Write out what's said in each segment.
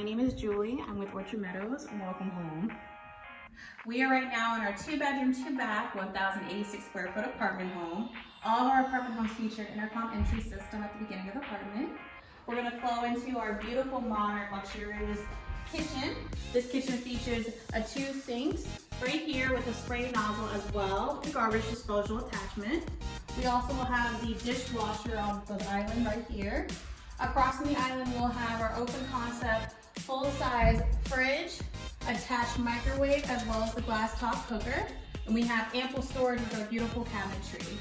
my name is Julie. I'm with Orchard Meadows, and welcome home. We are right now in our 2-bedroom, 2-bath, 1,086 square foot apartment home. All of our apartment homes feature an intercom entry system at the beginning of the apartment. We're going to flow into our beautiful, modern, luxurious kitchen. This kitchen features 2 sinks right here with a spray nozzle as well, with a garbage disposal attachment. We also will have the dishwasher on the island right here. Across from the island, we'll have our open concept, full-size fridge, attached microwave, as well as the glass top cooker. And we have ample storage with our beautiful cabinetry.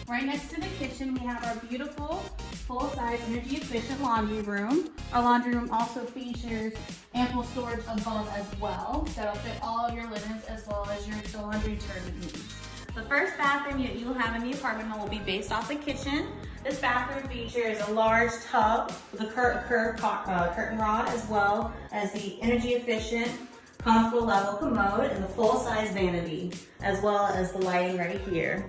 Right next to the kitchen, we have our beautiful, full-size, energy-efficient laundry room. Our laundry room also features ample storage above as well. That'll fit all of your linens as well as your laundry detergent needs. The first bathroom you'll have in the apartment home will be based off the kitchen. This bathroom features a large tub with a curtain rod, as well as the energy-efficient, comfortable level commode and the full-size vanity, as well as the lighting right here.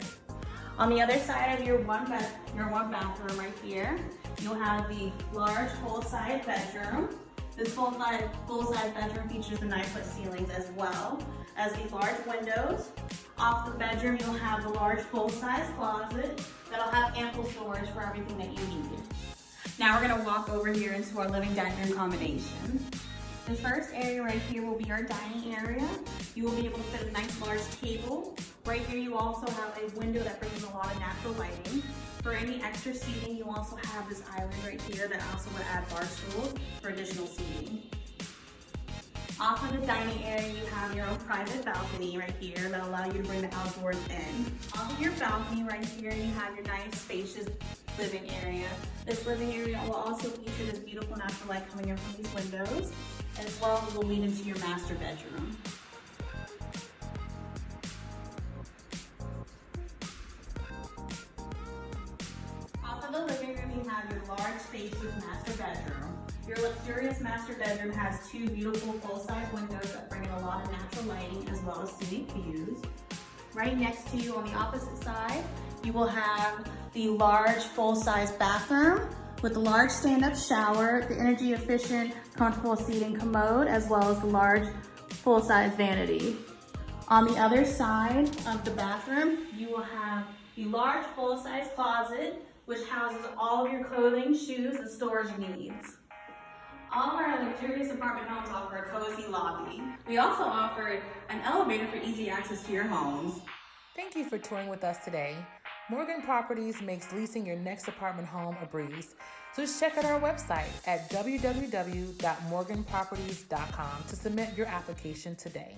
On the other side of your one bathroom right here, you'll have the large full-size bedroom. This full-size bedroom features the 9-foot ceilings as well as these large windows. Off the bedroom, you'll have the large full-size closet that'll have ample storage for everything that you need. Now we're gonna walk over here into our living dining room combination. This first area right here will be our dining area. You will be able to fit a nice large table. Right here you also have a window that brings in a lot of natural lighting. For any extra seating, you also have this island right here that also would add bar stools for additional seating. Off of the dining area, you have your own private balcony right here that allow you to bring the outdoors in. Off of your balcony right here, you have your nice spacious living area. This living area will also feature this beautiful natural light coming in from these windows, as well as will lead into your master bedroom. Off of the living room, you have your large, spacious master bedroom. Your luxurious master bedroom has 2 beautiful full-size windows that bring in a lot of natural lighting as well as scenic views. Right next to you on the opposite side, you will have the large full-size bathroom with the large stand-up shower, the energy-efficient, comfortable seating commode, as well as the large full-size vanity. On the other side of the bathroom, you will have the large full-size closet, which houses all of your clothing, shoes, and storage needs. All of our luxurious apartment homes offer a cozy lobby. We also offer an elevator for easy access to your homes. Thank you for touring with us today. Morgan Properties makes leasing your next apartment home a breeze. So just check out our website at www.morganproperties.com to submit your application today.